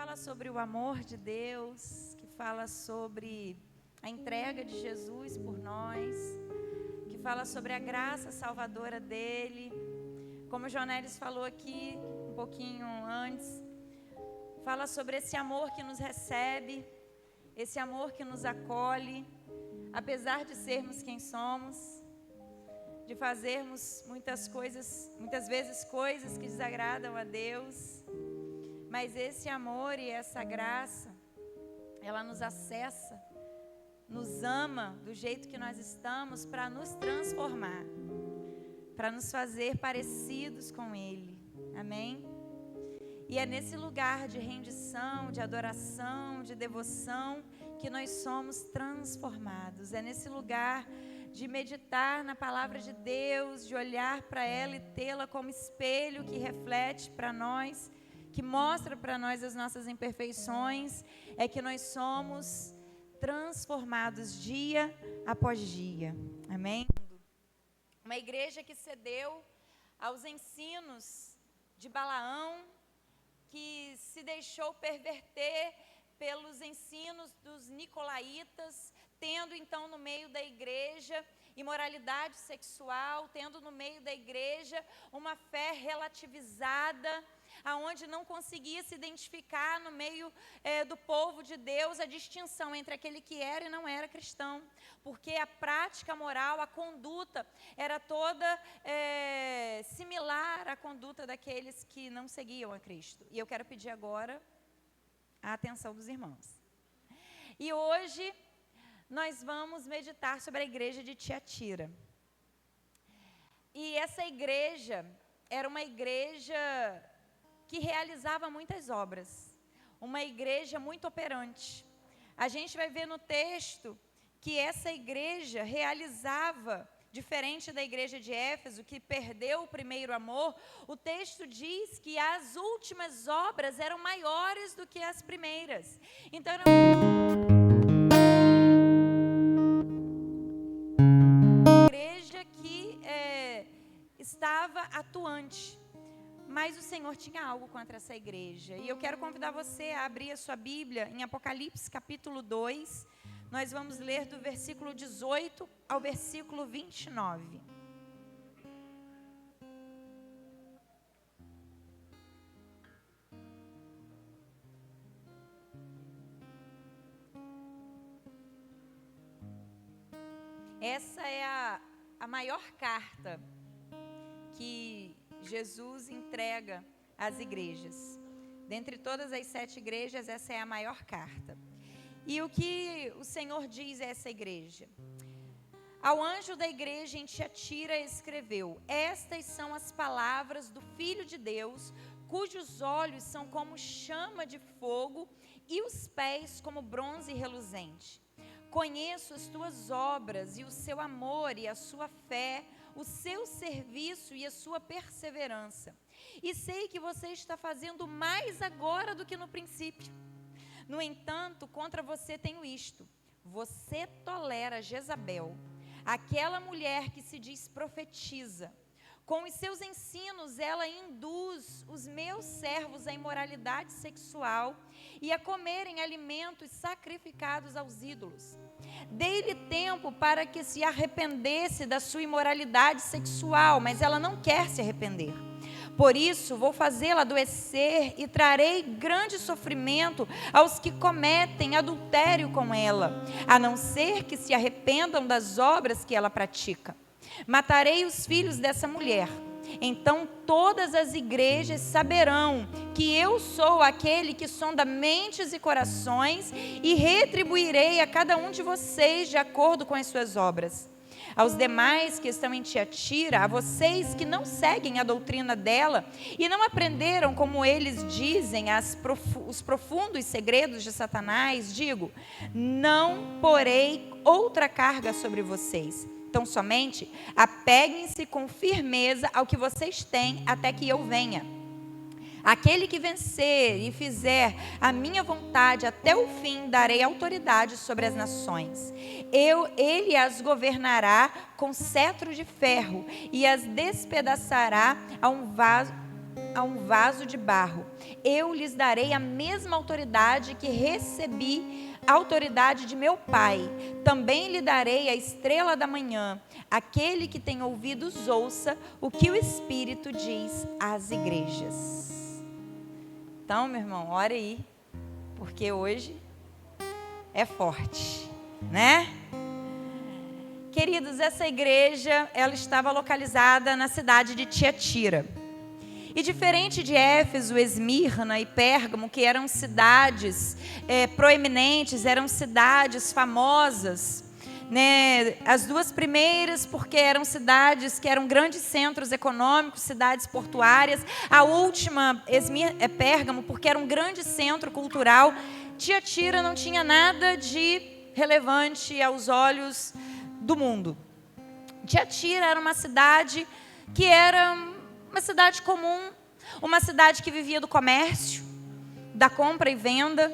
fala sobre o amor de Deus, que fala sobre a entrega de Jesus por nós, que fala sobre a graça salvadora dele. Como o Jonelis falou aqui um pouquinho antes, fala sobre esse amor que nos recebe, esse amor que nos acolhe, apesar de sermos quem somos, de fazermos muitas vezes coisas que desagradam a Deus, mas esse amor e essa graça, ela nos acessa, nos ama do jeito que nós estamos para nos transformar, para nos fazer parecidos com Ele, amém? E é nesse lugar de rendição, de adoração, de devoção, que nós somos transformados. É nesse lugar de meditar na palavra de Deus, de olhar para ela e tê-la como espelho que reflete para nós, que mostra para nós as nossas imperfeições, é que nós somos transformados dia após dia. Amém? Uma igreja que cedeu aos ensinos de Balaão, que se deixou perverter pelos ensinos dos nicolaítas, tendo então no meio da igreja imoralidade sexual, tendo no meio da igreja uma fé relativizada, aonde não conseguia se identificar no meio do povo de Deus a distinção entre aquele que era e não era cristão, porque a prática moral, a conduta era toda similar à conduta daqueles que não seguiam a Cristo. E eu quero pedir agora a atenção dos irmãos. E hoje nós vamos meditar sobre a igreja de Tiatira. E essa igreja era uma igreja que realizava muitas obras, uma igreja muito operante. A gente vai ver no texto que essa igreja realizava, diferente da igreja de Éfeso, que perdeu o primeiro amor, o texto diz que as últimas obras eram maiores do que as primeiras. Então, era uma igreja que estava atuante. Mas o Senhor tinha algo contra essa igreja. E eu quero convidar você a abrir a sua Bíblia em Apocalipse capítulo 2. Nós vamos ler do versículo 18 ao versículo 29. Essa é a maior carta que Jesus entrega às igrejas. Dentre todas as 7 igrejas, essa é a maior carta. E o que o Senhor diz a essa igreja? Ao anjo da igreja em Tiatira escreveu: estas são as palavras do Filho de Deus, cujos olhos são como chama de fogo e os pés como bronze reluzente. Conheço as tuas obras e o seu amor e a sua fé, o seu serviço e a sua perseverança. E sei que você está fazendo mais agora do que no princípio. No entanto, contra você tenho isto: você tolera Jezabel, aquela mulher que se diz profetiza. Com os seus ensinos, ela induz os meus servos à imoralidade sexual e a comerem alimentos sacrificados aos ídolos. Dei-lhe tempo para que se arrependesse da sua imoralidade sexual, mas ela não quer se arrepender. Por isso, vou fazê-la adoecer e trarei grande sofrimento aos que cometem adultério com ela, a não ser que se arrependam das obras que ela pratica. Matarei os filhos dessa mulher. Então todas as igrejas saberão que eu sou aquele que sonda mentes e corações e retribuirei a cada um de vocês de acordo com as suas obras. Aos demais que estão em Tiatira, a vocês que não seguem a doutrina dela e não aprenderam, como eles dizem, os profundos segredos de Satanás, digo: não porei outra carga sobre vocês. Então, somente apeguem-se com firmeza ao que vocês têm até que eu venha. Aquele que vencer e fizer a minha vontade até o fim, darei autoridade sobre as nações. Ele as governará com cetro de ferro e as despedaçará a um vaso a um vaso de barro. Eu lhes darei a mesma autoridade que recebi, a autoridade de meu Pai. Também lhe darei a estrela da manhã. Aquele que tem ouvidos, ouça o que o Espírito diz às igrejas. Então, meu irmão, ore aí, porque hoje é forte, né? Queridos, essa igreja, ela estava localizada na cidade de Tiatira. E diferente de Éfeso, Esmirna e Pérgamo, que eram cidades proeminentes, eram cidades famosas, né? As duas primeiras porque eram cidades que eram grandes centros econômicos, cidades portuárias. A última, Pérgamo, porque era um grande centro cultural. Tiatira não tinha nada de relevante aos olhos do mundo. Tiatira era uma cidade que era uma cidade comum, uma cidade que vivia do comércio, da compra e venda.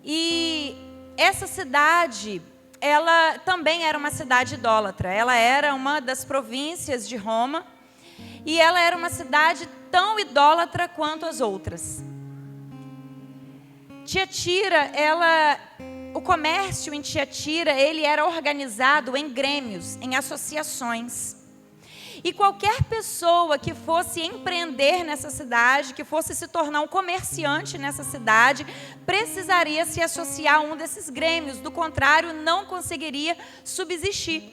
E essa cidade, ela também era uma cidade idólatra. Ela era uma das províncias de Roma e ela era uma cidade tão idólatra quanto as outras. Tiatira, o comércio em Tiatira, ele era organizado em grêmios, em associações. E qualquer pessoa que fosse empreender nessa cidade, que fosse se tornar um comerciante nessa cidade, precisaria se associar a um desses grêmios. Do contrário, não conseguiria subsistir.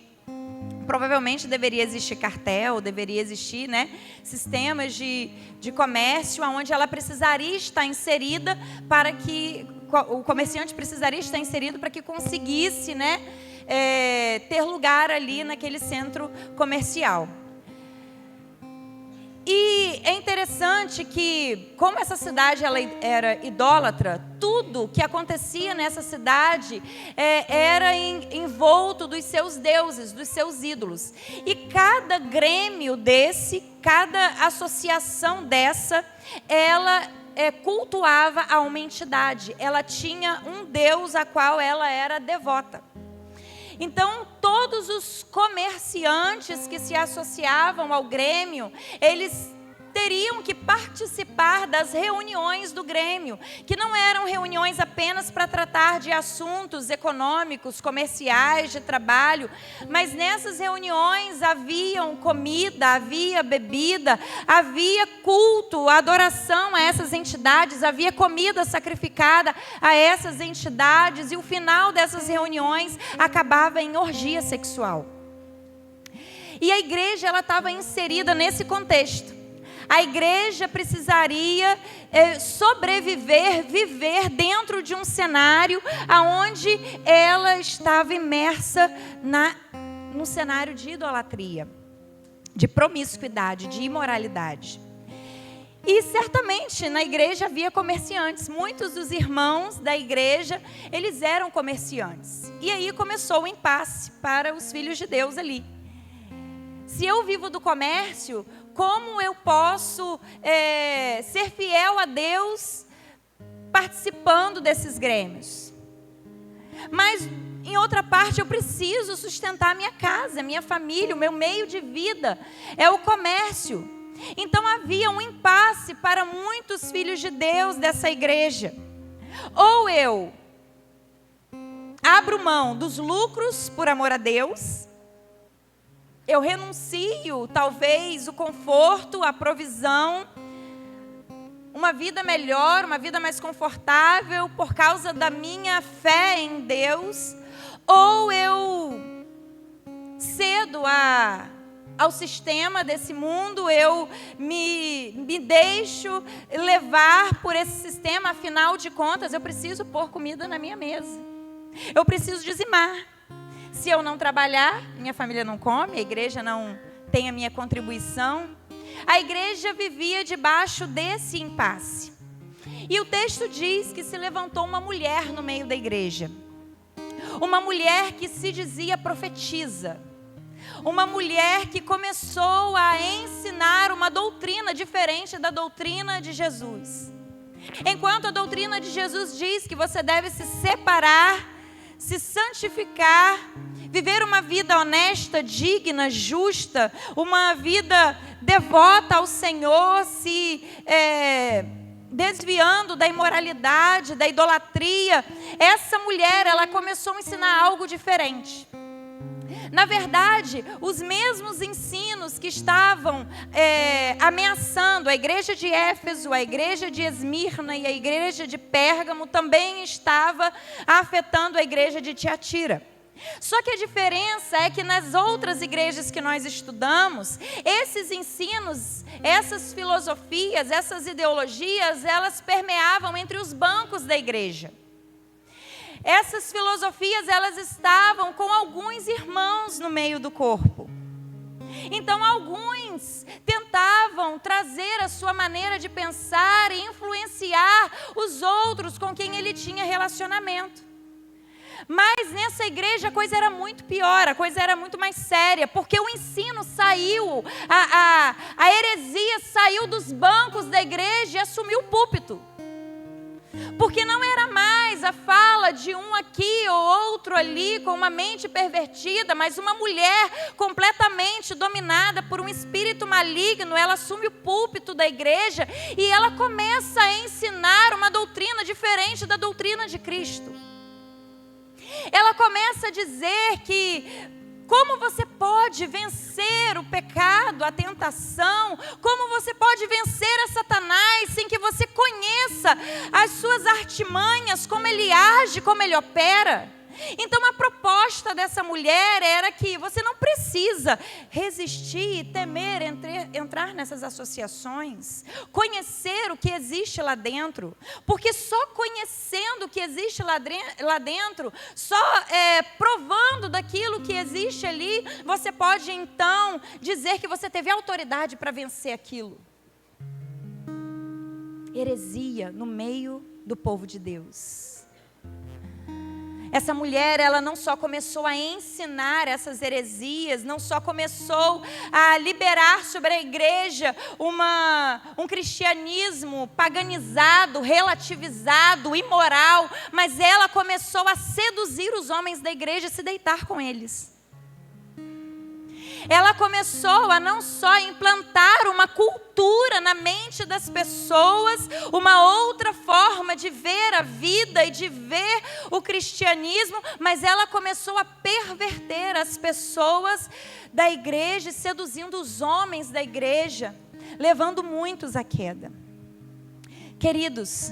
Provavelmente deveria existir cartel, deveria existir, né, sistemas de comércio onde ela precisaria estar inserida para que o comerciante precisaria estar inserido para que conseguisse, né, ter lugar ali naquele centro comercial. E é interessante que, como essa cidade ela era idólatra, tudo que acontecia nessa cidade era envolto dos seus deuses, dos seus ídolos. E cada grêmio desse, cada associação dessa, ela cultuava a uma entidade. Ela tinha um deus a qual ela era devota. Então, todos os comerciantes que se associavam ao grêmio, eles teriam que participar das reuniões do grêmio, que não eram reuniões apenas para tratar de assuntos econômicos, comerciais, de trabalho, mas nessas reuniões haviam comida, havia bebida, havia culto, adoração a essas entidades, havia comida sacrificada a essas entidades, e o final dessas reuniões acabava em orgia sexual. E a igreja, ela estava inserida nesse contexto. A igreja precisaria sobreviver, viver dentro de um cenário onde ela estava imersa num cenário de idolatria, de promiscuidade, de imoralidade. E certamente na igreja havia comerciantes. Muitos dos irmãos da igreja, eles eram comerciantes. E aí começou o impasse para os filhos de Deus ali. Se eu vivo do comércio, como eu posso ser fiel a Deus participando desses grêmios? Mas, em outra parte, eu preciso sustentar a minha casa, a minha família, o meu meio de vida é o comércio. Então, havia um impasse para muitos filhos de Deus dessa igreja. Ou eu abro mão dos lucros por amor a Deus, eu renuncio, talvez, o conforto, a provisão, uma vida melhor, uma vida mais confortável por causa da minha fé em Deus, ou eu cedo ao sistema desse mundo, eu me deixo levar por esse sistema. Afinal de contas, eu preciso pôr comida na minha mesa, eu preciso dizimar. Se eu não trabalhar, minha família não come, a igreja não tem a minha contribuição. A igreja vivia debaixo desse impasse. E o texto diz que se levantou uma mulher no meio da igreja. Uma mulher que se dizia profetisa. Uma mulher que começou a ensinar uma doutrina diferente da doutrina de Jesus. Enquanto a doutrina de Jesus diz que você deve se separar, se santificar, viver uma vida honesta, digna, justa, uma vida devota ao Senhor, se desviando da imoralidade, da idolatria. Essa mulher, ela começou a ensinar algo diferente. Na verdade, os mesmos ensinos que estavam ameaçando a igreja de Éfeso, a igreja de Esmirna e a igreja de Pérgamo, também estava afetando a igreja de Tiatira. Só que a diferença é que nas outras igrejas que nós estudamos, esses ensinos, essas filosofias, essas ideologias, elas permeavam entre os bancos da igreja. Essas filosofias, elas estavam com alguns irmãos no meio do corpo. Então, alguns tentavam trazer a sua maneira de pensar e influenciar os outros com quem ele tinha relacionamento. Mas nessa igreja a coisa era muito pior, a coisa era muito mais séria, porque o ensino saiu, a heresia saiu dos bancos da igreja e assumiu o púlpito. Porque não era mais a fala de um aqui ou outro ali com uma mente pervertida, mas uma mulher completamente dominada por um espírito maligno. Ela assume o púlpito da igreja e ela começa a ensinar uma doutrina diferente da doutrina de Cristo. Ela começa a dizer que como você pode vencer o pecado, a tentação, como você pode vencer a Satanás sem que você conheça as suas artimanhas, como ele age, como ele opera. Então a proposta dessa mulher era que você não precisa resistir e temer entrar nessas associações, conhecer o que existe lá dentro, porque só conhecendo o que existe lá dentro, só provando daquilo que existe ali, você pode então dizer que você teve autoridade para vencer aquilo. Heresia no meio do povo de Deus. Essa mulher, ela não só começou a ensinar essas heresias, não só começou a liberar sobre a igreja um cristianismo paganizado, relativizado, imoral, mas ela começou a seduzir os homens da igreja e se deitar com eles. Ela começou a não só implantar uma cultura na mente das pessoas, uma outra forma de ver a vida e de ver o cristianismo, mas ela começou a perverter as pessoas da igreja, seduzindo os homens da igreja, levando muitos à queda. Queridos,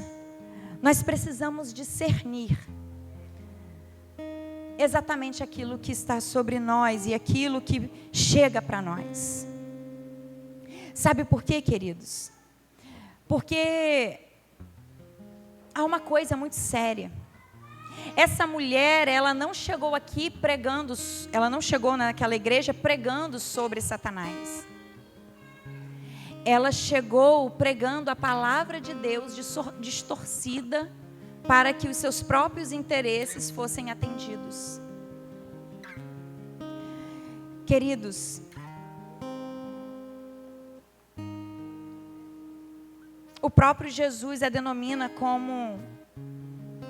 nós precisamos discernir exatamente aquilo que está sobre nós e aquilo que chega para nós. Sabe por quê, queridos? Porque há uma coisa muito séria. Essa mulher, ela não chegou aqui pregando, ela não chegou naquela igreja pregando sobre Satanás. Ela chegou pregando a palavra de Deus distorcida, para que os seus próprios interesses fossem atendidos. Queridos, o próprio Jesus a denomina como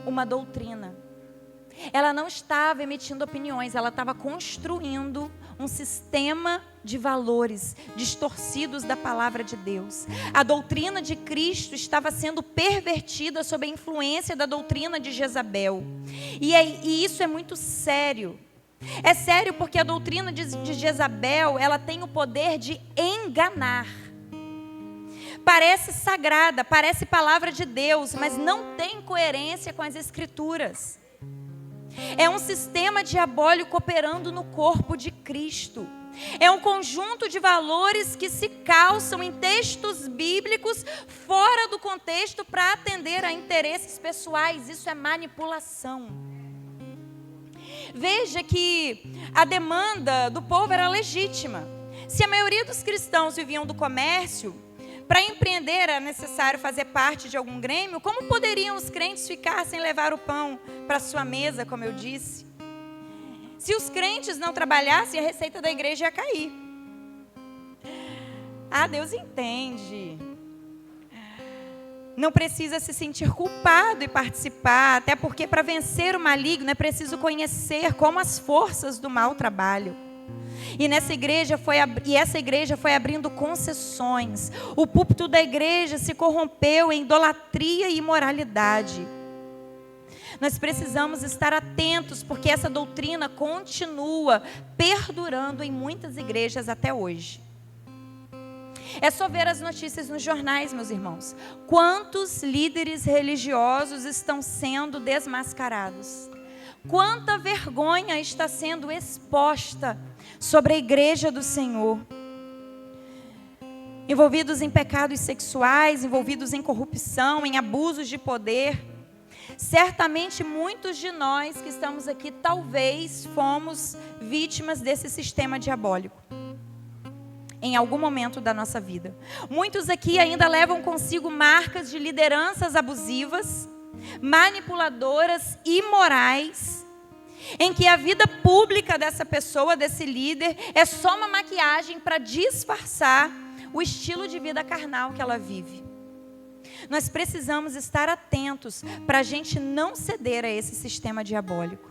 uma doutrina. Ela não estava emitindo opiniões, ela estava construindo um sistema de valores distorcidos da palavra de Deus. A doutrina de Cristo estava sendo pervertida sob a influência da doutrina de Jezabel. E isso é muito sério. É sério porque a doutrina de Jezabel, ela tem o poder de enganar. Parece sagrada, parece palavra de Deus, mas não tem coerência com as Escrituras. É um sistema diabólico operando no corpo de Cristo. É um conjunto de valores que se calçam em textos bíblicos fora do contexto para atender a interesses pessoais. Isso é manipulação. Veja que a demanda do povo era legítima. Se a maioria dos cristãos viviam do comércio, para empreender era necessário fazer parte de algum grêmio. Como poderiam os crentes ficar sem levar o pão para sua mesa, como eu disse? Se os crentes não trabalhassem, a receita da igreja ia cair. Ah, Deus entende. não precisa se sentir culpado e participar, até porque para vencer o maligno é preciso conhecer como as forças do mal trabalham. E essa igreja foi abrindo concessões. O púlpito da igreja se corrompeu em idolatria e imoralidade. Nós precisamos estar atentos, porque essa doutrina continua perdurando em muitas igrejas até hoje. É só ver as notícias nos jornais, meus irmãos. Quantos líderes religiosos estão sendo desmascarados? Quanta vergonha está sendo exposta sobre a igreja do Senhor. Envolvidos em pecados sexuais, envolvidos em corrupção, em abusos de poder. Certamente muitos de nós que estamos aqui talvez fomos vítimas desse sistema diabólico em algum momento da nossa vida. Muitos aqui ainda levam consigo marcas de lideranças abusivas, manipuladoras, imorais, em que a vida pública dessa pessoa, desse líder, é só uma maquiagem para disfarçar o estilo de vida carnal que ela vive. Nós precisamos estar atentos para a gente não ceder a esse sistema diabólico.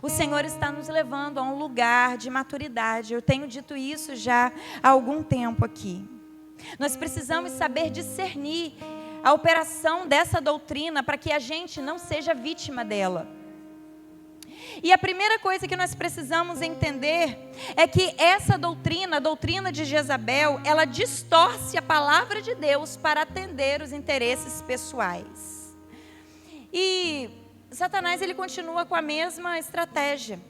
O Senhor está nos levando a um lugar de maturidade. Eu tenho dito isso já há algum tempo aqui. Nós precisamos saber discernir a operação dessa doutrina para que a gente não seja vítima dela. E a primeira coisa que nós precisamos entender é que essa doutrina, a doutrina de Jezabel, ela distorce a palavra de Deus para atender os interesses pessoais. E Satanás, ele continua com a mesma estratégia.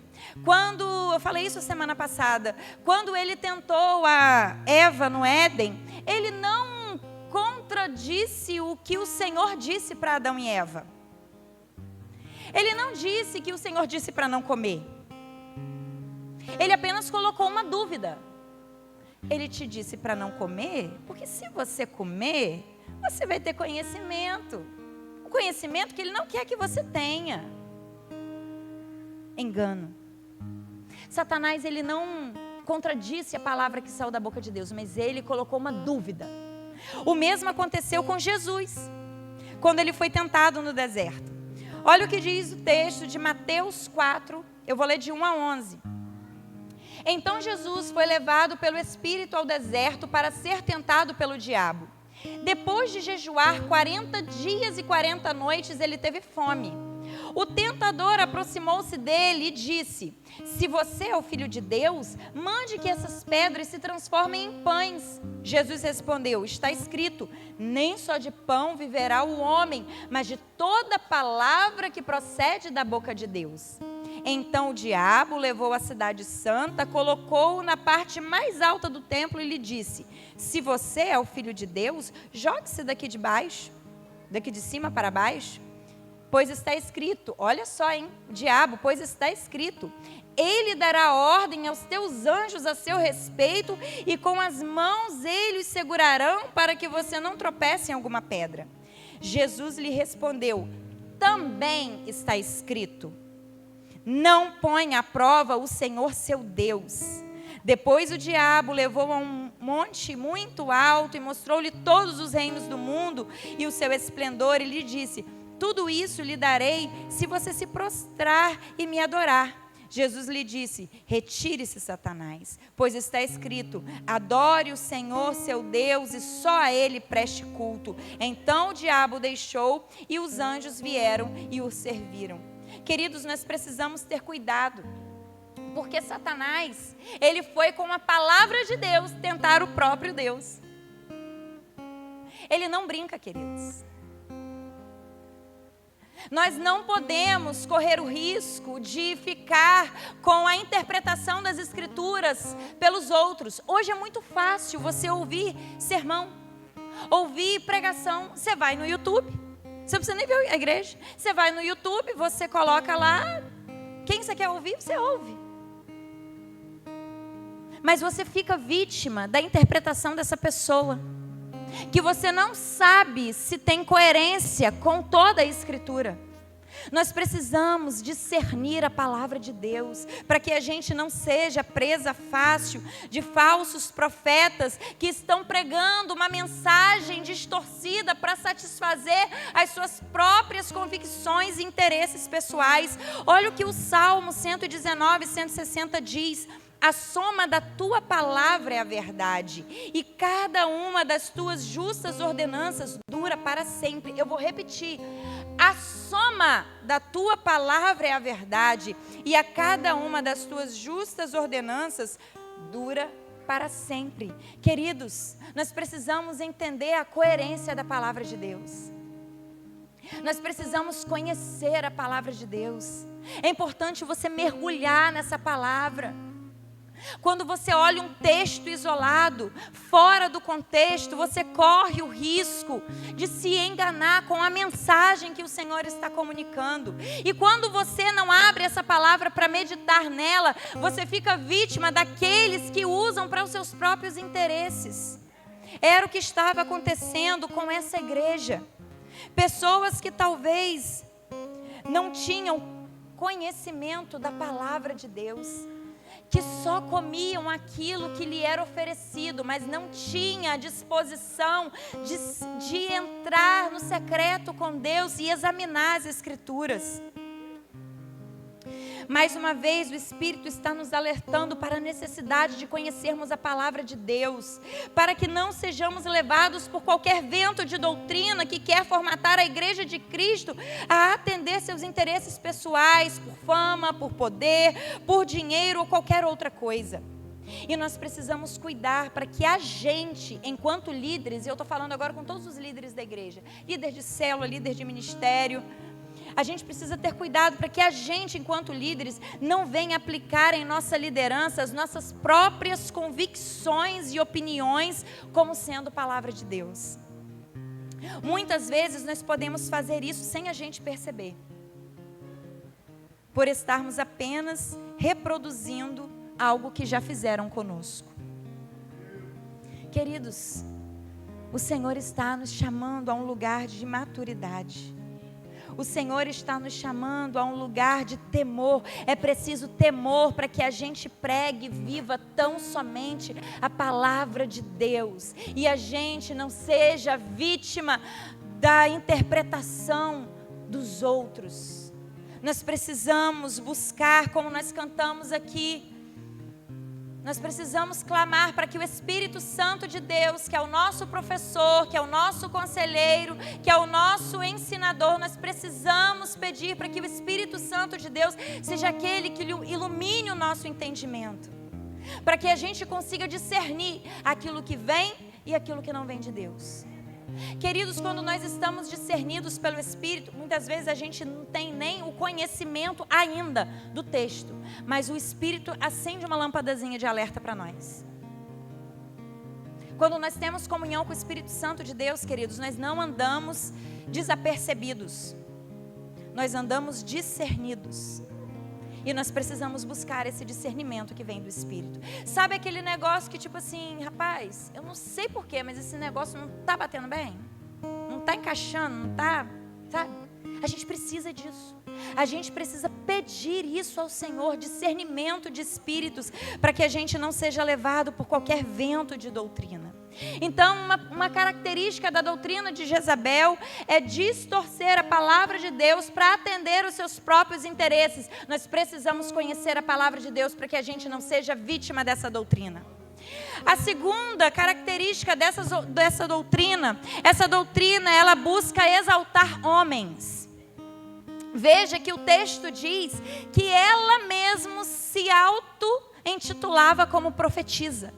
Quando, eu falei isso semana passada, quando ele tentou a Eva no Éden, ele não contradisse o que o Senhor disse para Adão e Eva. Ele não disse que o Senhor disse para não comer. Ele apenas colocou uma dúvida. Ele te disse para não comer, porque se você comer, você vai ter conhecimento. Um conhecimento que Ele não quer que você tenha. Engano. Satanás, ele não contradisse a palavra que saiu da boca de Deus, mas ele colocou uma dúvida. O mesmo aconteceu com Jesus, quando ele foi tentado no deserto. Olha o que diz o texto de Mateus 4, eu vou ler de 1 a 11. Então Jesus foi levado pelo Espírito ao deserto para ser tentado pelo diabo. Depois de jejuar 40 dias e 40 noites, ele teve fome. O tentador aproximou-se dele e disse: se você é o Filho de Deus, mande que essas pedras se transformem em pães. Jesus respondeu: está escrito, nem só de pão viverá o homem, mas de toda palavra que procede da boca de Deus. Então o diabo levou a cidade santa, colocou-o na parte mais alta do templo e lhe disse: se você é o Filho de Deus, jogue-se daqui de baixo, daqui de cima para baixo. Pois está escrito, olha só, diabo, pois está escrito, ele dará ordem aos teus anjos a seu respeito e com as mãos eles segurarão para que você não tropece em alguma pedra. Jesus lhe respondeu, também está escrito, não ponha à prova o Senhor seu Deus. Depois o diabo levou a um monte muito alto e mostrou-lhe todos os reinos do mundo e o seu esplendor e lhe disse, tudo isso lhe darei se você se prostrar e me adorar. Jesus lhe disse, retire-se, Satanás, pois está escrito, adore o Senhor seu Deus e só a Ele preste culto. Então o diabo deixou e os anjos vieram e o serviram. Queridos, nós precisamos ter cuidado, porque Satanás, ele foi com a palavra de Deus tentar o próprio Deus. Ele não brinca, queridos. Nós não podemos correr o risco de ficar com a interpretação das Escrituras pelos outros. Hoje é muito fácil você ouvir sermão, ouvir pregação. Você vai no YouTube, você não precisa nem ver a igreja. Você vai no YouTube, você coloca lá, quem você quer ouvir, você ouve. Mas você fica vítima da interpretação dessa pessoa, que você não sabe se tem coerência com toda a Escritura. Nós precisamos discernir a palavra de Deus, para que a gente não seja presa fácil de falsos profetas que estão pregando uma mensagem distorcida para satisfazer as suas próprias convicções e interesses pessoais. Olha o que o Salmo 119, 160 diz: a soma da tua palavra é a verdade, e cada uma das tuas justas ordenanças dura para sempre. Eu vou repetir: a soma da tua palavra é a verdade, e a cada uma das tuas justas ordenanças dura para sempre. Queridos, nós precisamos entender a coerência da palavra de Deus. Nós precisamos conhecer a palavra de Deus. É importante você mergulhar nessa palavra. Quando você olha um texto isolado, fora do contexto, você corre o risco de se enganar com a mensagem que o Senhor está comunicando. E quando você não abre essa palavra para meditar nela, você fica vítima daqueles que usam para os seus próprios interesses. Era o que estava acontecendo com essa igreja. Pessoas que talvez não tinham conhecimento da palavra de Deus, que só comiam aquilo que lhe era oferecido, mas não tinha disposição de entrar no secreto com Deus e examinar as Escrituras. Mais uma vez, o Espírito está nos alertando para a necessidade de conhecermos a palavra de Deus, para que não sejamos levados por qualquer vento de doutrina que quer formatar a igreja de Cristo a atender seus interesses pessoais, por fama, por poder, por dinheiro ou qualquer outra coisa. E nós precisamos cuidar para que a gente, enquanto líderes, e eu estou falando agora com todos os líderes da igreja, líder de célula, líder de ministério, a gente precisa ter cuidado para que a gente, enquanto líderes, não venha aplicar em nossa liderança as nossas próprias convicções e opiniões como sendo palavra de Deus. Muitas vezes nós podemos fazer isso sem a gente perceber, por estarmos apenas reproduzindo algo que já fizeram conosco. Queridos, o Senhor está nos chamando a um lugar de maturidade. O Senhor está nos chamando a um lugar de temor. É preciso temor para que a gente pregue e viva tão somente a palavra de Deus. E a gente não seja vítima da interpretação dos outros. Nós precisamos buscar, como nós cantamos aqui, nós precisamos clamar para que o Espírito Santo de Deus, que é o nosso professor, que é o nosso conselheiro, que é o nosso ensinador, nós precisamos pedir para que o Espírito Santo de Deus seja aquele que ilumine o nosso entendimento, para que a gente consiga discernir aquilo que vem e aquilo que não vem de Deus. Queridos, quando nós estamos discernidos pelo Espírito, muitas vezes a gente não tem nem o conhecimento ainda do texto, mas o Espírito acende uma lâmpadazinha de alerta para nós. Quando nós temos comunhão com o Espírito Santo de Deus, queridos, nós não andamos desapercebidos, nós andamos discernidos. E nós precisamos buscar esse discernimento que vem do Espírito. Sabe aquele negócio que tipo assim, rapaz, eu não sei porquê, mas esse negócio não está batendo bem? Não está encaixando, não está, sabe? A gente precisa disso. A gente precisa pedir isso ao Senhor, discernimento de espíritos, para que a gente não seja levado por qualquer vento de doutrina. Então, uma característica da doutrina de Jezabel é distorcer a palavra de Deus para atender os seus próprios interesses. Nós precisamos conhecer a palavra de Deus para que a gente não seja vítima dessa doutrina. A segunda característica dessa doutrina, essa doutrina ela busca exaltar homens. Veja que o texto diz que ela mesmo se auto-intitulava como profetisa.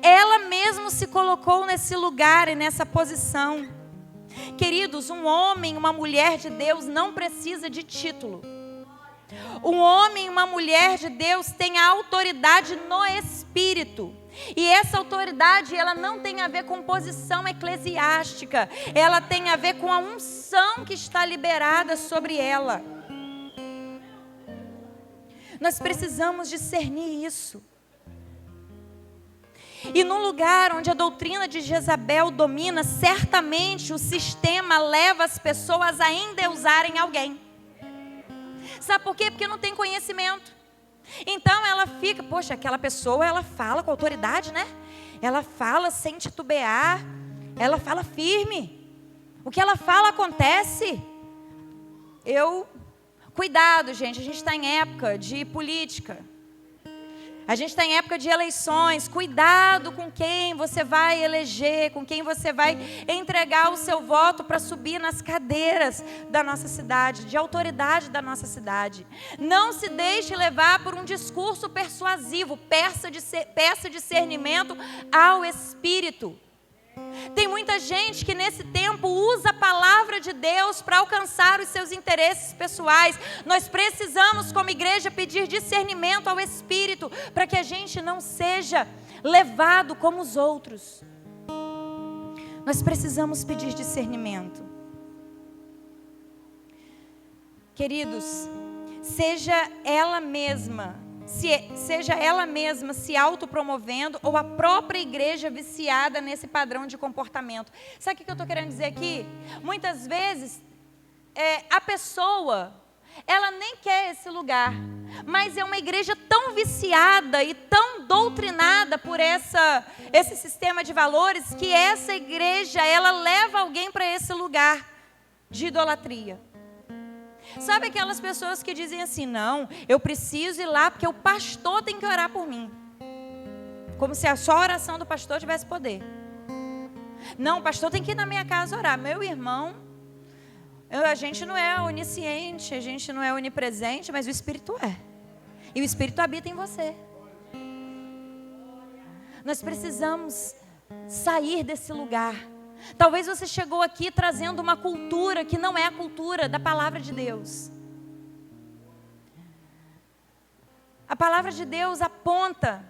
Ela mesmo se colocou nesse lugar e nessa posição. Queridos, um homem, uma mulher de Deus não precisa de título. Um homem e uma mulher de Deus tem a autoridade no Espírito. E essa autoridade, ela não tem a ver com posição eclesiástica. Ela tem a ver com a unção que está liberada sobre ela. Nós precisamos discernir isso. E num lugar onde a doutrina de Jezabel domina, certamente o sistema leva as pessoas a endeusarem alguém. Sabe por quê? Porque não tem conhecimento. Então ela fica, poxa, aquela pessoa, ela fala com autoridade, né? Ela fala sem titubear, ela fala firme. O que ela fala acontece. Cuidado, gente, a gente está em época de política. A gente está em época de eleições. Cuidado com quem você vai eleger, com quem você vai entregar o seu voto para subir nas cadeiras da nossa cidade, de autoridade da nossa cidade. Não se deixe levar por um discurso persuasivo. Peça discernimento ao Espírito. Tem muita gente que nesse tempo usa a palavra de Deus para alcançar os seus interesses pessoais. Nós precisamos, como igreja, pedir discernimento ao Espírito para que a gente não seja levado como os outros. Nós precisamos pedir discernimento. Queridos, seja ela mesma se autopromovendo ou a própria igreja viciada nesse padrão de comportamento. Sabe o que eu estou querendo dizer aqui? Muitas vezes, a pessoa, ela nem quer esse lugar, mas é uma igreja tão viciada e tão doutrinada por esse sistema de valores, que essa igreja, ela leva alguém para esse lugar de idolatria. Sabe aquelas pessoas que dizem assim, não, eu preciso ir lá porque o pastor tem que orar por mim. Como se só a oração do pastor tivesse poder. Não, o pastor tem que ir na minha casa orar. Meu irmão, a gente não é onisciente, a gente não é onipresente, mas o Espírito é. E o Espírito habita em você. Nós precisamos sair desse lugar. Talvez você chegou aqui trazendo uma cultura que não é a cultura da palavra de Deus. A palavra de Deus aponta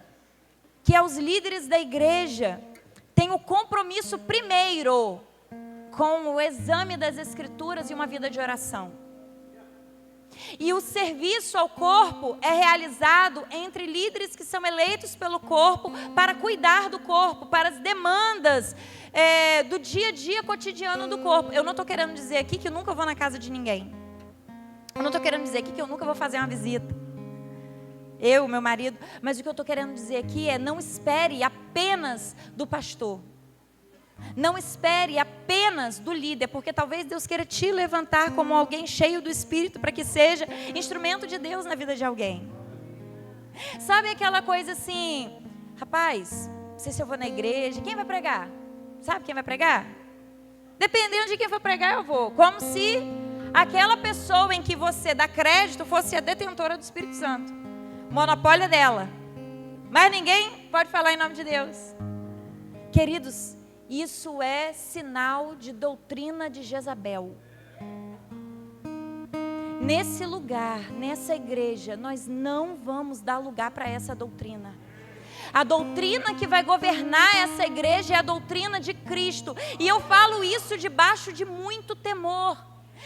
que os líderes da igreja têm o compromisso primeiro com o exame das Escrituras e uma vida de oração. E o serviço ao corpo é realizado entre líderes que são eleitos pelo corpo para cuidar do corpo, para as demandas do dia a dia cotidiano do corpo. Eu não estou querendo dizer aqui que eu nunca vou na casa de ninguém. Eu não estou querendo dizer aqui que eu nunca vou fazer uma visita. Eu, meu marido. Mas o que eu estou querendo dizer aqui é: não espere apenas do pastor. Não espere apenas do líder, porque talvez Deus queira te levantar como alguém cheio do Espírito para que seja instrumento de Deus na vida de alguém. Sabe aquela coisa assim, rapaz, não sei se eu vou na igreja, quem vai pregar? Sabe quem vai pregar? Dependendo de quem for pregar, eu vou. Como se aquela pessoa em que você dá crédito fosse a detentora do Espírito Santo. Monopólio dela. Mas ninguém pode falar em nome de Deus. Queridos, isso é sinal de doutrina de Jezabel. Nesse lugar, nessa igreja, nós não vamos dar lugar para essa doutrina. A doutrina que vai governar essa igreja é a doutrina de Cristo. E eu falo isso debaixo de muito temor.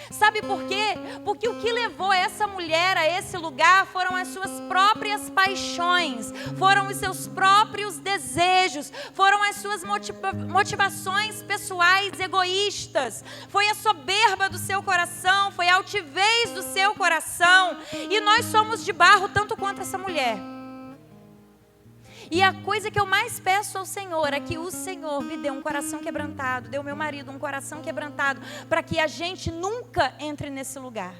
Sabe por quê? Porque o que levou essa mulher a esse lugar foram as suas próprias paixões, foram os seus próprios desejos, foram as suas motivações pessoais egoístas, foi a soberba do seu coração, foi a altivez do seu coração. E nós somos de barro tanto quanto essa mulher. E a coisa que eu mais peço ao Senhor é que o Senhor me dê um coração quebrantado, dê ao meu marido um coração quebrantado, para que a gente nunca entre nesse lugar.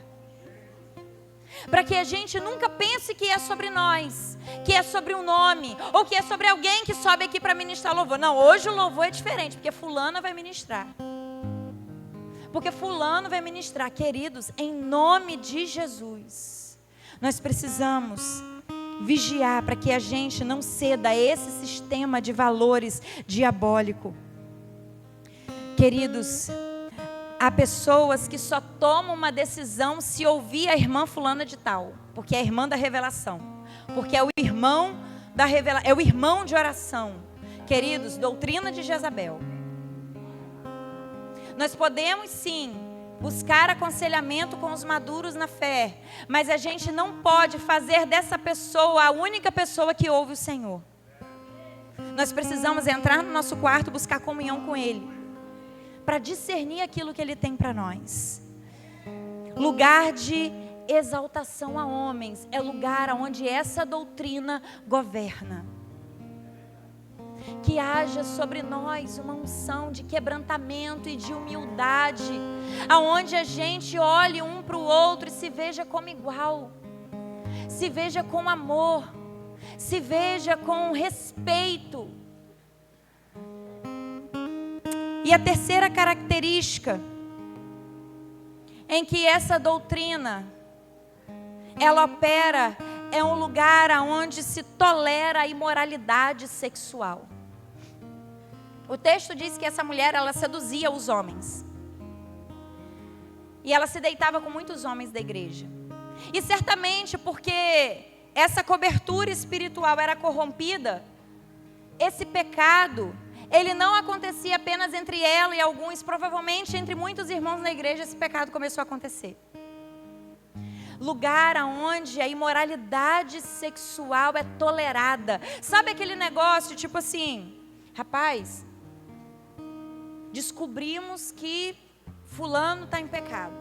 Para que a gente nunca pense que é sobre nós, que é sobre um nome, ou que é sobre alguém que sobe aqui para ministrar louvor. Não, hoje o louvor é diferente, porque fulana vai ministrar. Porque fulano vai ministrar. Queridos, em nome de Jesus, nós precisamos vigiar para que a gente não ceda a esse sistema de valores diabólico. Queridos, há pessoas que só tomam uma decisão se ouvir a irmã fulana de tal, porque é a irmã da revelação, porque é o irmão da revelação, é o irmão de oração. Queridos, doutrina de Jezabel. Nós podemos sim buscar aconselhamento com os maduros na fé, mas a gente não pode fazer dessa pessoa a única pessoa que ouve o Senhor. Nós precisamos entrar no nosso quarto, buscar comunhão com Ele, para discernir aquilo que Ele tem para nós. Lugar de exaltação a homens, é lugar onde essa doutrina governa. Que haja sobre nós uma unção de quebrantamento e de humildade, aonde a gente olhe um para o outro e se veja como igual, se veja com amor, se veja com respeito. E a terceira característica em que essa doutrina ela opera é um lugar onde se tolera a imoralidade sexual. O texto diz que essa mulher, ela seduzia os homens. E ela se deitava com muitos homens da igreja. E certamente porque essa cobertura espiritual era corrompida, esse pecado, ele não acontecia apenas entre ela e alguns, provavelmente entre muitos irmãos na igreja esse pecado começou a acontecer. Lugar onde a imoralidade sexual é tolerada. Sabe aquele negócio tipo assim, rapaz, descobrimos que fulano está em pecado.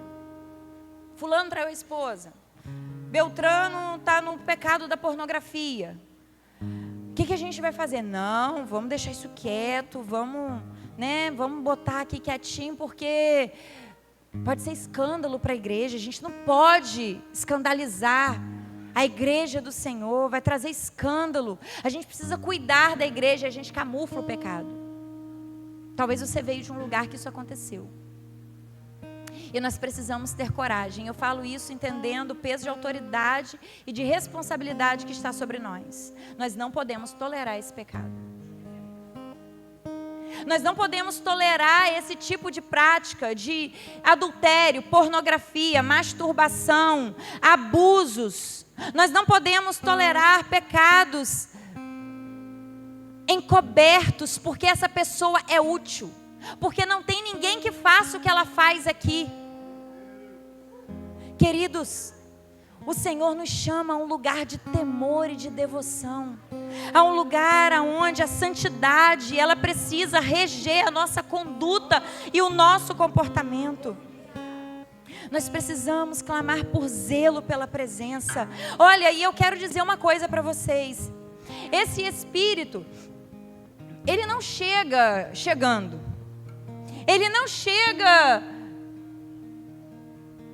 Fulano traiu a esposa. Beltrano está no pecado da pornografia. O que a gente vai fazer? Não, vamos deixar isso quieto, vamos botar aqui quietinho, porque pode ser escândalo para a igreja. A gente não pode escandalizar a igreja do Senhor, vai trazer escândalo. A gente precisa cuidar da igreja, a gente camufla o pecado. Talvez você veio de um lugar que isso aconteceu. E nós precisamos ter coragem. Eu falo isso entendendo o peso de autoridade e de responsabilidade que está sobre nós. Nós não podemos tolerar esse pecado. Nós não podemos tolerar esse tipo de prática de adultério, pornografia, masturbação, abusos. Nós não podemos tolerar pecados encobertos, porque essa pessoa é útil. Porque não tem ninguém que faça o que ela faz aqui. Queridos, o Senhor nos chama a um lugar de temor e de devoção. A um lugar onde a santidade, ela precisa reger a nossa conduta e o nosso comportamento. Nós precisamos clamar por zelo pela presença. Olha, e eu quero dizer uma coisa para vocês. Esse Espírito, ele não chega chegando. Ele não chega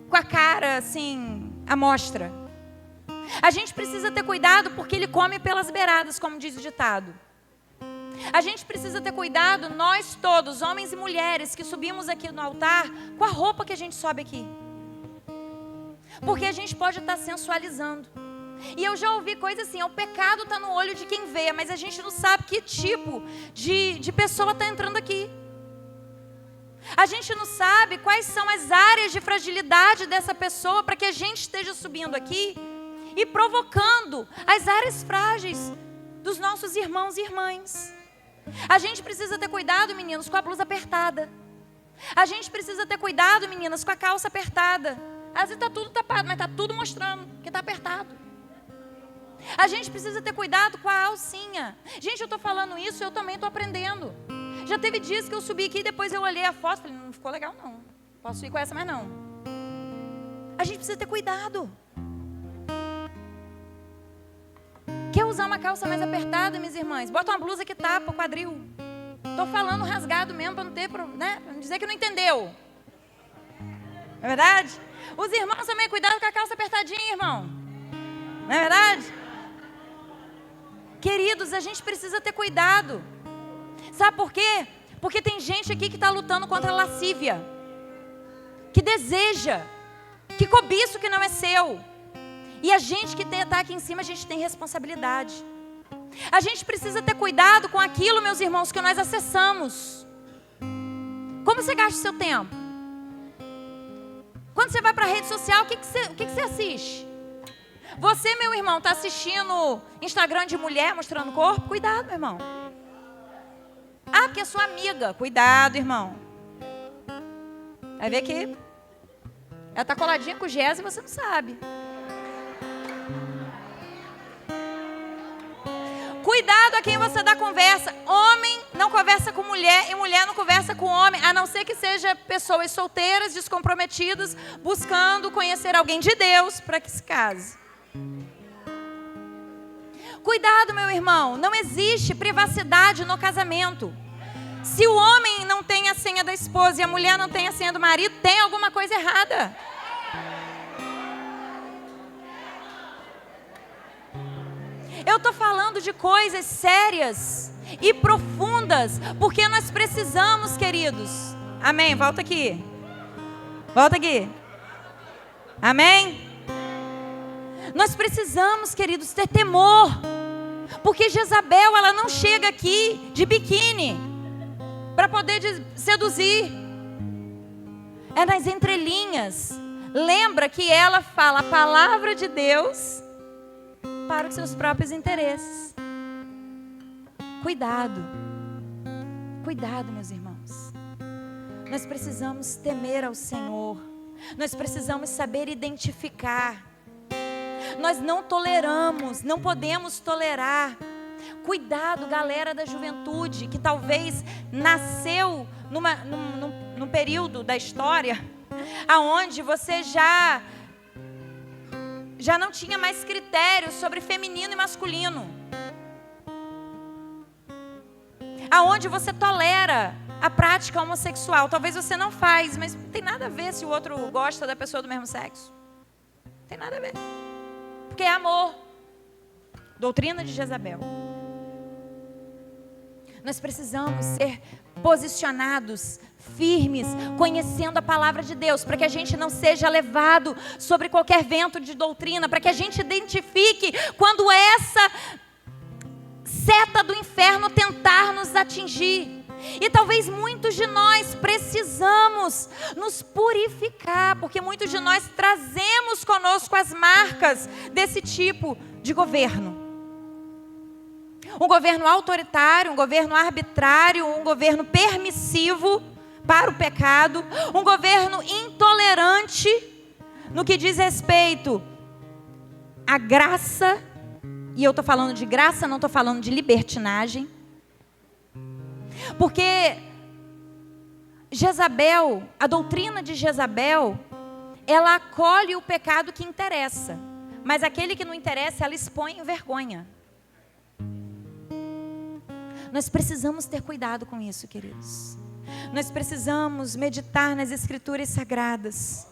com a cara assim, à mostra. A gente precisa ter cuidado porque ele come pelas beiradas, como diz o ditado. A gente precisa ter cuidado, nós todos, homens e mulheres, que subimos aqui no altar, com a roupa que a gente sobe aqui. Porque a gente pode estar sensualizando. E eu já ouvi coisa assim, o pecado está no olho de quem vê, mas a gente não sabe que tipo de pessoa está entrando aqui. A gente não sabe quais são as áreas de fragilidade dessa pessoa para que a gente esteja subindo aqui e provocando as áreas frágeis dos nossos irmãos e irmãs. A gente precisa ter cuidado, meninos, com a blusa apertada. A gente precisa ter cuidado, meninas, com a calça apertada. Às vezes está tudo tapado, mas está tudo mostrando que está apertado. A gente precisa ter cuidado com a alcinha. Gente, eu estou falando isso, eu também estou aprendendo. Já teve dias que eu subi aqui e depois eu olhei a foto e falei, não ficou legal não. Posso ir com essa, mas não. A gente precisa ter cuidado. Quer usar uma calça mais apertada, minhas irmãs? Bota uma blusa que tapa o quadril. Estou falando rasgado mesmo para não ter, né? Pra não dizer que não entendeu. Não é verdade? Os irmãos também, cuidado com a calça apertadinha, irmão. Não é verdade? Queridos, a gente precisa ter cuidado. Sabe por quê? Porque tem gente aqui que está lutando contra a lascívia, que deseja, que cobiça o que não é seu. E a gente que está aqui em cima, a gente tem responsabilidade. A gente precisa ter cuidado com aquilo, meus irmãos, que nós acessamos. Como você gasta o seu tempo? Quando você vai para a rede social, o que você assiste? Você, meu irmão, está assistindo Instagram de mulher mostrando corpo? Cuidado, meu irmão. Ah, porque é sua amiga. Cuidado, irmão. Vai ver que ela está coladinha com o Gés e você não sabe. Cuidado a quem você dá conversa. Homem não conversa com mulher e mulher não conversa com homem, a não ser que seja pessoas solteiras, descomprometidas, buscando conhecer alguém de Deus para que se case. Cuidado, meu irmão, não existe privacidade no casamento. Se o homem não tem a senha da esposa e a mulher não tem a senha do marido, tem alguma coisa errada. Eu estou falando de coisas sérias e profundas, porque nós precisamos, queridos. Amém? Volta aqui. Volta aqui. Amém? Nós precisamos, queridos, ter temor, porque Jezabel, ela não chega aqui de biquíni para poder seduzir. É nas entrelinhas. Lembra que ela fala a palavra de Deus para os seus próprios interesses. Cuidado. Cuidado, meus irmãos. Nós precisamos temer ao Senhor. Nós precisamos saber identificar. Nós não toleramos, não podemos tolerar. Cuidado, galera da juventude, que talvez nasceu num período da história aonde você já não tinha mais critérios sobre feminino e masculino. Aonde você tolera a prática homossexual. Talvez você não faz, mas não tem nada a ver se o outro gosta da pessoa do mesmo sexo. Não tem nada a ver. Porque é amor. Doutrina de Jezabel. Nós precisamos ser posicionados, firmes, conhecendo a palavra de Deus, para que a gente não seja levado sobre qualquer vento de doutrina, para que a gente identifique quando essa seta do inferno tentar nos atingir. E talvez muitos de nós precisamos nos purificar, porque muitos de nós trazemos conosco as marcas desse tipo de governo. Um governo autoritário, um governo arbitrário, um governo permissivo para o pecado, um governo intolerante no que diz respeito à graça, e eu estou falando de graça, não estou falando de libertinagem, porque Jezabel, a doutrina de Jezabel, ela acolhe o pecado que interessa, mas aquele que não interessa, ela expõe em vergonha. Nós precisamos ter cuidado com isso, queridos. Nós precisamos meditar nas Escrituras Sagradas.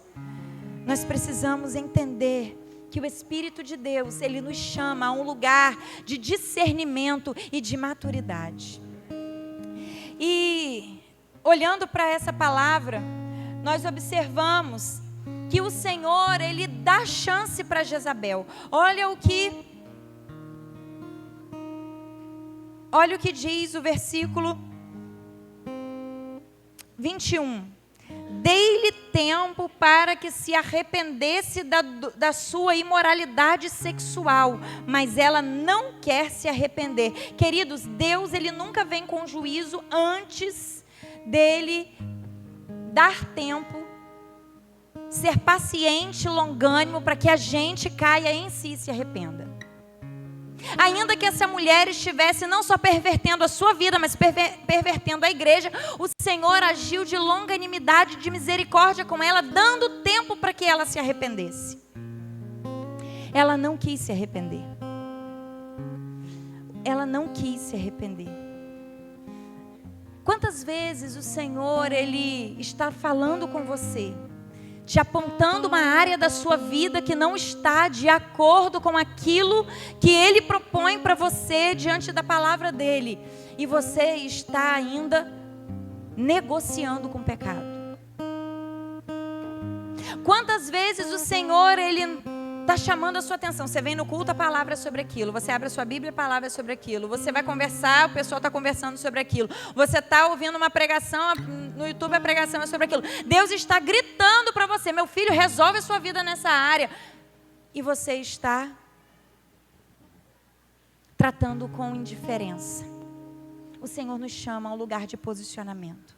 Nós precisamos entender que o Espírito de Deus, Ele nos chama a um lugar de discernimento e de maturidade. E, olhando para essa palavra, nós observamos que o Senhor, Ele dá chance para Jezabel. Olha o que diz o versículo 21. Dei-lhe tempo para que se arrependesse da sua imoralidade sexual, mas ela não quer se arrepender. Queridos, Deus, Ele nunca vem com juízo antes dele dar tempo, ser paciente, longânimo, para que a gente caia em si e se arrependa. Ainda que essa mulher estivesse não só pervertendo a sua vida, mas pervertendo a igreja, o Senhor agiu de longanimidade, de misericórdia com ela, dando tempo para que ela se arrependesse. Ela não quis se arrepender. Ela não quis se arrepender. Quantas vezes o Senhor, Ele está falando com você, te apontando uma área da sua vida que não está de acordo com aquilo que Ele propõe para você diante da palavra dEle, e você está ainda negociando com o pecado. Quantas vezes o Senhor, Ele está chamando a sua atenção. Você vem no culto, a palavra é sobre aquilo. Você abre a sua Bíblia, a palavra é sobre aquilo. Você vai conversar, o pessoal está conversando sobre aquilo. Você está ouvindo uma pregação, no YouTube a pregação é sobre aquilo. Deus está gritando para você: meu filho, resolve a sua vida nessa área. E você está tratando com indiferença. O Senhor nos chama a um lugar de posicionamento.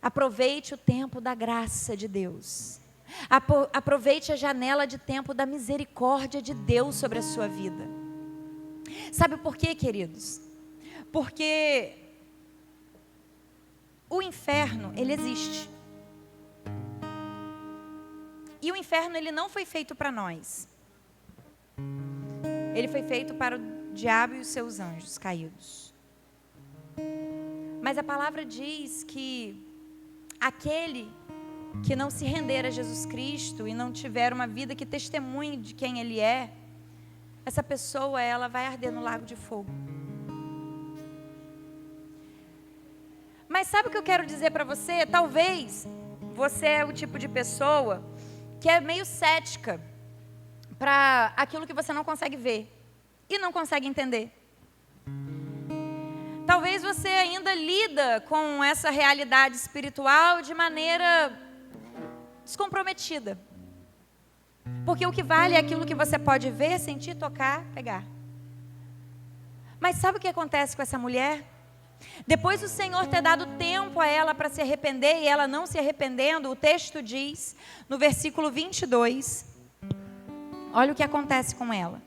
Aproveite o tempo da graça de Deus. Aproveite a janela de tempo da misericórdia de Deus sobre a sua vida. Sabe por quê, queridos? Porque o inferno, ele existe. E o inferno, ele não foi feito para nós. Ele foi feito para o diabo e os seus anjos caídos. Mas a palavra diz que aquele que não se render a Jesus Cristo e não tiver uma vida que testemunhe de quem Ele é, essa pessoa, ela vai arder no lago de fogo. Mas sabe o que eu quero dizer para você? Talvez você é o tipo de pessoa que é meio cética para aquilo que você não consegue ver e não consegue entender. Talvez você ainda lida com essa realidade espiritual de maneira descomprometida. Porque o que vale é aquilo que você pode ver, sentir, tocar, pegar. Mas sabe o que acontece com essa mulher? Depois do Senhor ter dado tempo a ela para se arrepender, e ela não se arrependendo, o texto diz, no versículo 22, olha o que acontece com ela.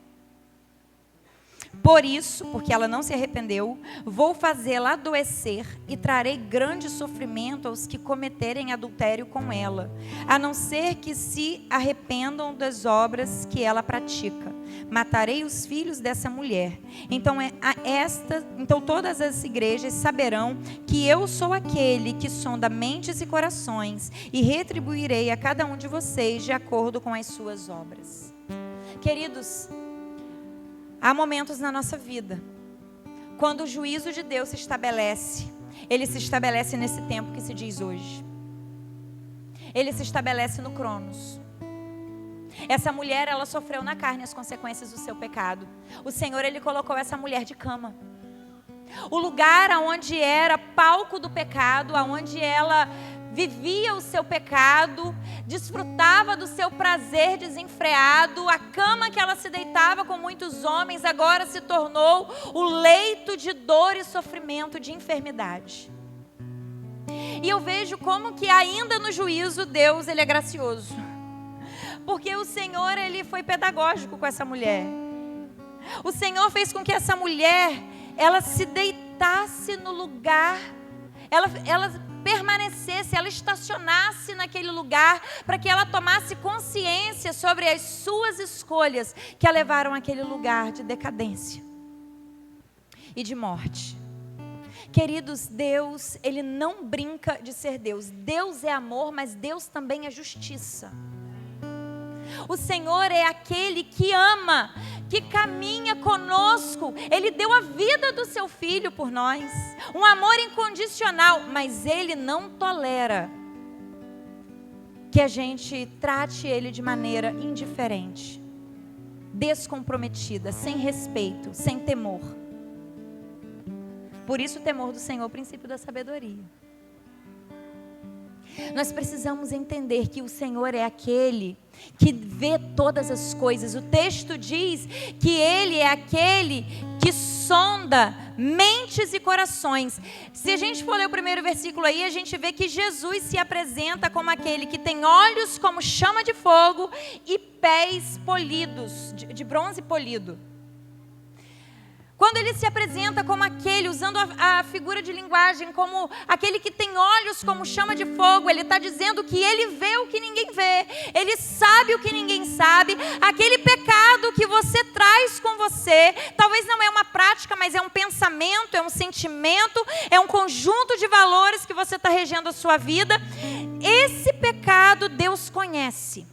Por isso, porque ela não se arrependeu, vou fazê-la adoecer e trarei grande sofrimento aos que cometerem adultério com ela, a não ser que se arrependam das obras que ela pratica. Matarei os filhos dessa mulher. Então todas as igrejas saberão que eu sou aquele que sonda mentes e corações e retribuirei a cada um de vocês de acordo com as suas obras. Queridos, há momentos na nossa vida, quando o juízo de Deus se estabelece, ele se estabelece nesse tempo que se diz hoje. Ele se estabelece no Cronos. Essa mulher, ela sofreu na carne as consequências do seu pecado. O Senhor, Ele colocou essa mulher de cama. O lugar onde era palco do pecado, onde ela vivia o seu pecado, desfrutava do seu prazer desenfreado, a cama que ela se deitava com muitos homens, agora se tornou o leito de dor e sofrimento, de enfermidade. E eu vejo como que ainda no juízo Deus, Ele é gracioso. Porque o Senhor, Ele foi pedagógico com essa mulher. O Senhor fez com que essa mulher, ela se deitasse no lugar, ela permanecesse, ela estacionasse naquele lugar, para que ela tomasse consciência sobre as suas escolhas, que a levaram àquele lugar de decadência e de morte. Queridos, Deus, Ele não brinca de ser Deus. Deus é amor, mas Deus também é justiça. O Senhor é aquele que ama, que caminha conosco. Ele deu a vida do seu Filho por nós. Um amor incondicional, mas Ele não tolera que a gente trate Ele de maneira indiferente, descomprometida, sem respeito, sem temor. Por isso o temor do Senhor é o princípio da sabedoria. Nós precisamos entender que o Senhor é aquele que vê todas as coisas. O texto diz que Ele é aquele que sonda mentes e corações. Se a gente for ler o primeiro versículo aí, a gente vê que Jesus se apresenta como aquele que tem olhos como chama de fogo e pés polidos, de bronze polido. Quando Ele se apresenta como aquele, usando a figura de linguagem, como aquele que tem olhos como chama de fogo, Ele está dizendo que Ele vê o que ninguém vê, Ele sabe o que ninguém sabe. Aquele pecado que você traz com você, talvez não é uma prática, mas é um pensamento, é um sentimento, é um conjunto de valores que você está regendo a sua vida. Esse pecado Deus conhece.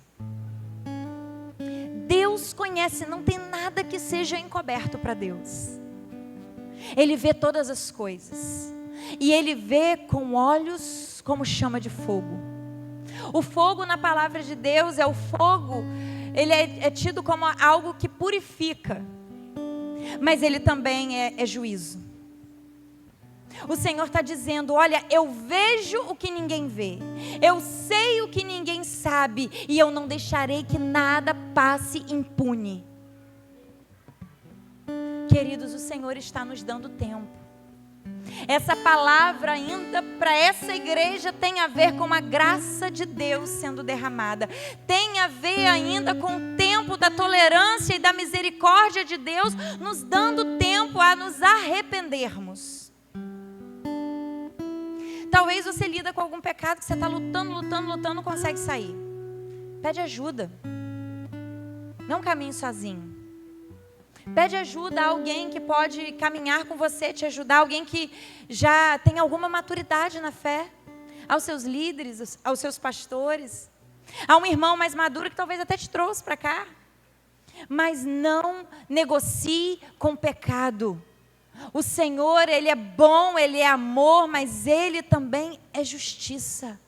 Deus conhece, não tem nada que seja encoberto para Deus. Ele vê todas as coisas. E Ele vê com olhos como chama de fogo. O fogo na palavra de Deus é o fogo, ele é tido como algo que purifica. Mas ele também é juízo. O Senhor está dizendo, olha, eu vejo o que ninguém vê, eu sei o que ninguém sabe, e eu não deixarei que nada passe impune. Queridos, o Senhor está nos dando tempo. Essa palavra ainda para essa igreja tem a ver com a graça de Deus sendo derramada. Tem a ver ainda com o tempo da tolerância e da misericórdia de Deus, nos dando tempo a nos arrependermos. Talvez você lida com algum pecado que você está lutando, não consegue sair. Pede ajuda. Não caminhe sozinho. Pede ajuda a alguém que pode caminhar com você, te ajudar. Alguém que já tem alguma maturidade na fé. Aos seus líderes, aos seus pastores. A um irmão mais maduro que talvez até te trouxe para cá. Mas não negocie com o pecado. O Senhor, Ele é bom, Ele é amor, mas Ele também é justiça.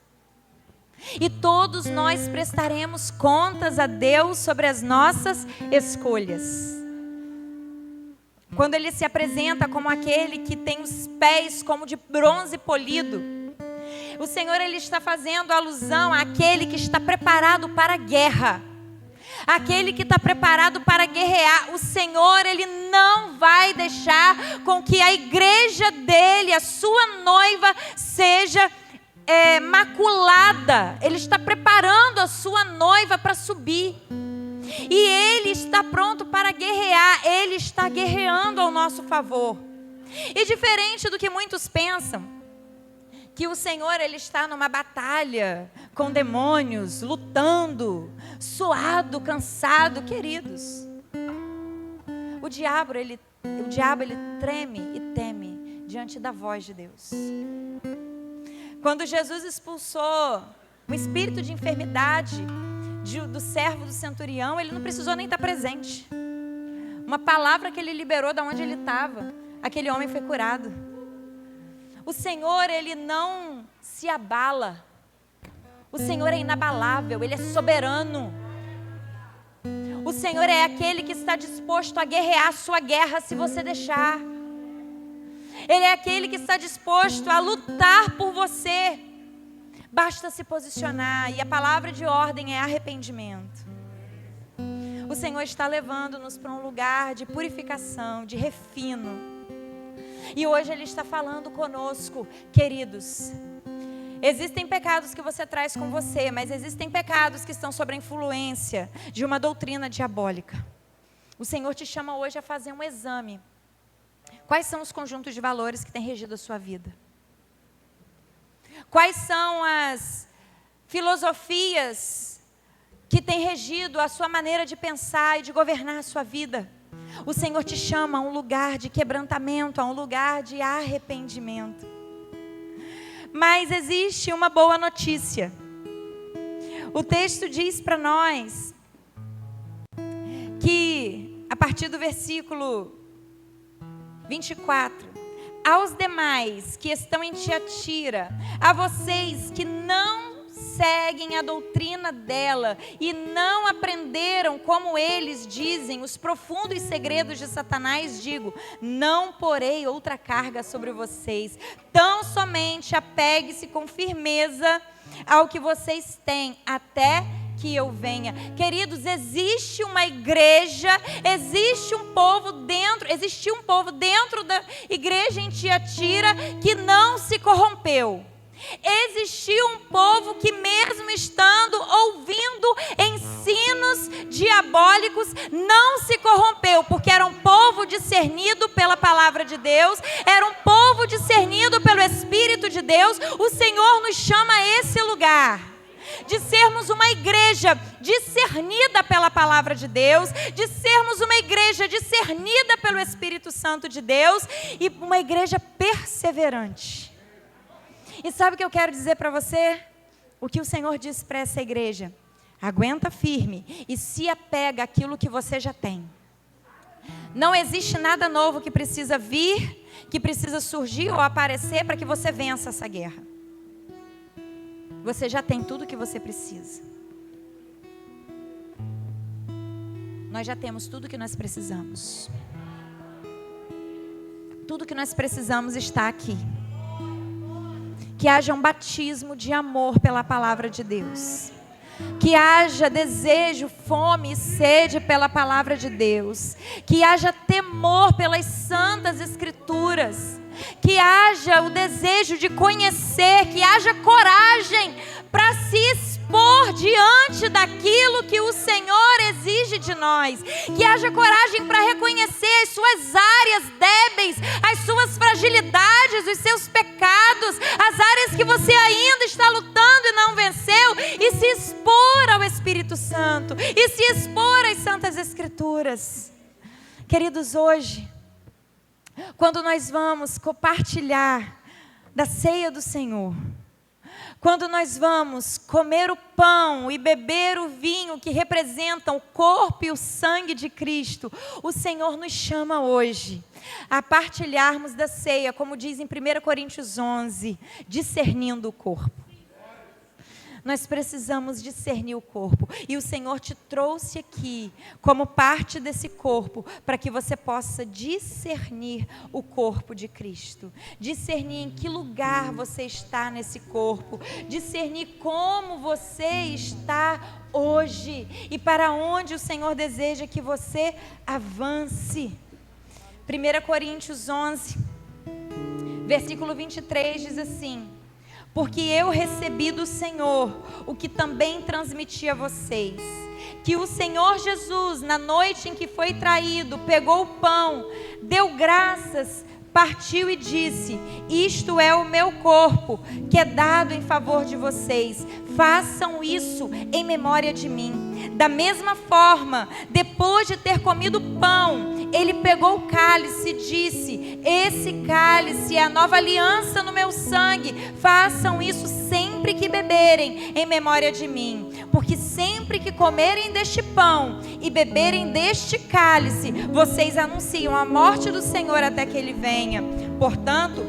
E todos nós prestaremos contas a Deus sobre as nossas escolhas. Quando Ele se apresenta como aquele que tem os pés como de bronze polido, o Senhor, Ele está fazendo alusão àquele que está preparado para a guerra. Aquele que está preparado para guerrear. O Senhor, Ele não vai deixar com que a igreja dEle, a sua noiva, seja maculada. Ele está preparando a sua noiva para subir. E Ele está pronto para guerrear. Ele está guerreando ao nosso favor. E diferente do que muitos pensam, que o Senhor, Ele está numa batalha com demônios, lutando, suado, cansado, queridos. O diabo ele treme e teme diante da voz de Deus. Quando Jesus expulsou o espírito de enfermidade do servo do centurião, ele não precisou nem estar presente. Uma palavra que ele liberou de onde ele estava, aquele homem foi curado. O Senhor, Ele não se abala. O Senhor é inabalável, Ele é soberano. O Senhor é aquele que está disposto a guerrear a sua guerra se você deixar. Ele é aquele que está disposto a lutar por você. Basta se posicionar, e a palavra de ordem é arrependimento. O Senhor está levando-nos para um lugar de purificação, de refino. E hoje Ele está falando conosco, queridos. Existem pecados que você traz com você, mas existem pecados que estão sob a influência de uma doutrina diabólica. O Senhor te chama hoje a fazer um exame. Quais são os conjuntos de valores que têm regido a sua vida? Quais são as filosofias que têm regido a sua maneira de pensar e de governar a sua vida? O Senhor te chama a um lugar de quebrantamento, a um lugar de arrependimento. Mas existe uma boa notícia. O texto diz para nós que, a partir do versículo 24, aos demais que estão em Tiatira, a vocês que não seguem a doutrina dela e não aprenderam, como eles dizem, os profundos segredos de Satanás, digo, não porei outra carga sobre vocês, tão somente apegue-se com firmeza ao que vocês têm, até que eu venha. Queridos, existe uma igreja, existiu um povo dentro da igreja em Tiatira que não se corrompeu. Existiu um povo que, mesmo estando ouvindo ensinos diabólicos, não se corrompeu, porque era um povo discernido pela palavra de Deus, era um povo discernido pelo Espírito de Deus. O Senhor nos chama a esse lugar, de sermos uma igreja discernida pela palavra de Deus, de sermos uma igreja discernida pelo Espírito Santo de Deus e uma igreja perseverante. E sabe o que eu quero dizer para você? O que o Senhor disse para essa igreja? Aguenta firme e se apega àquilo que você já tem. Não existe nada novo que precisa vir, que precisa surgir ou aparecer para que você vença essa guerra. Você já tem tudo o que você precisa. Nós já temos tudo o que nós precisamos. Tudo o que nós precisamos está aqui. Que haja um batismo de amor pela palavra de Deus. Que haja desejo, fome e sede pela palavra de Deus. Que haja temor pelas santas escrituras. Que haja o desejo de conhecer, que haja coragem para se expor diante daquilo que o Senhor exige de nós. Que haja coragem para reconhecer as suas áreas débeis, as suas fragilidades, os seus pecados, as áreas que você ainda está lutando e não venceu, e se expor ao Espírito Santo, e se expor às Santas Escrituras. Queridos, hoje, quando nós vamos compartilhar da ceia do Senhor, quando nós vamos comer o pão e beber o vinho que representam o corpo e o sangue de Cristo, o Senhor nos chama hoje a partilharmos da ceia, como diz em 1 Coríntios 11, discernindo o corpo. Nós precisamos discernir o corpo. E o Senhor te trouxe aqui como parte desse corpo, para que você possa discernir o corpo de Cristo. Discernir em que lugar você está nesse corpo. Discernir como você está hoje. E para onde o Senhor deseja que você avance. 1 Coríntios 11, versículo 23 diz assim: porque eu recebi do Senhor o que também transmiti a vocês, que o Senhor Jesus, na noite em que foi traído, pegou o pão, deu graças, partiu e disse: isto é o meu corpo, que é dado em favor de vocês, façam isso em memória de mim. Da mesma forma, depois de ter comido o pão, ele pegou o cálice e disse: esse cálice é a nova aliança no meu sangue, façam isso sempre que beberem em memória de mim. Porque sempre que comerem deste pão e beberem deste cálice, vocês anunciam a morte do Senhor até que ele venha. Portanto,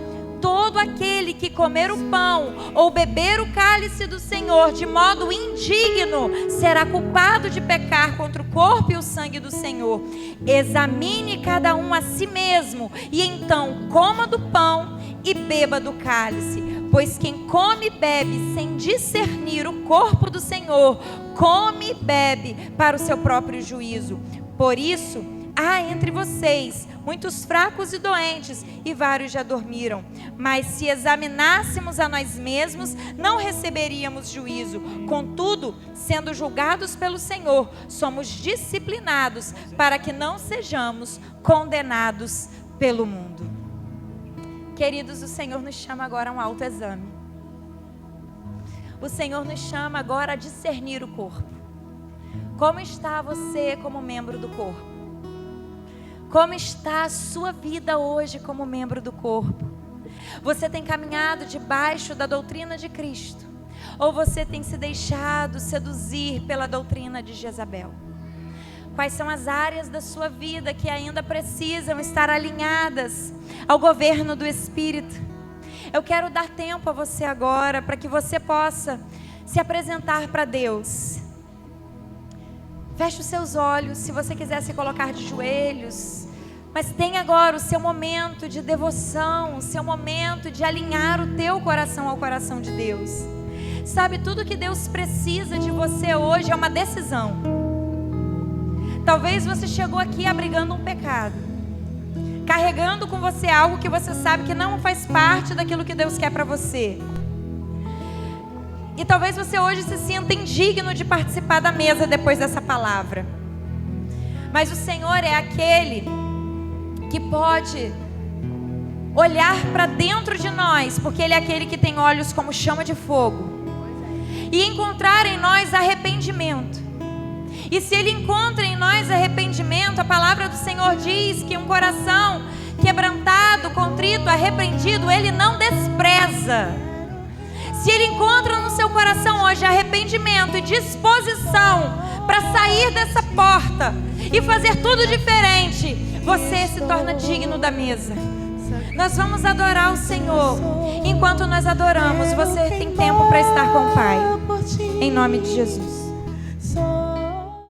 todo aquele que comer o pão ou beber o cálice do Senhor de modo indigno será culpado de pecar contra o corpo e o sangue do Senhor. Examine cada um a si mesmo, e então coma do pão e beba do cálice. Pois quem come e bebe sem discernir o corpo do Senhor, come e bebe para o seu próprio juízo. Por isso, há entre vocês muitos fracos e doentes, e vários já dormiram. Mas se examinássemos a nós mesmos, não receberíamos juízo. Contudo, sendo julgados pelo Senhor, somos disciplinados para que não sejamos condenados pelo mundo. Queridos, o Senhor nos chama agora a um autoexame. O Senhor nos chama agora a discernir o corpo. Como está você como membro do corpo? Como está a sua vida hoje como membro do corpo? Você tem caminhado debaixo da doutrina de Cristo? Ou você tem se deixado seduzir pela doutrina de Jezabel? Quais são as áreas da sua vida que ainda precisam estar alinhadas ao governo do Espírito? Eu quero dar tempo a você agora para que você possa se apresentar para Deus. Feche os seus olhos, se você quiser se colocar de joelhos. Mas tenha agora o seu momento de devoção, o seu momento de alinhar o teu coração ao coração de Deus. Sabe, tudo que Deus precisa de você hoje é uma decisão. Talvez você chegou aqui abrigando um pecado, carregando com você algo que você sabe que não faz parte daquilo que Deus quer para você. E talvez você hoje se sinta indigno de participar da mesa depois dessa palavra. Mas o Senhor é aquele que pode olhar para dentro de nós, porque Ele é aquele que tem olhos como chama de fogo, e encontrar em nós arrependimento. E se Ele encontra em nós arrependimento, a palavra do Senhor diz que um coração quebrantado, contrito, arrependido, Ele não despreza. Se Ele encontra no seu coração hoje arrependimento e disposição para sair dessa porta e fazer tudo diferente, você se torna digno da mesa. Nós vamos adorar o Senhor. Enquanto nós adoramos, você tem tempo para estar com o Pai. Em nome de Jesus.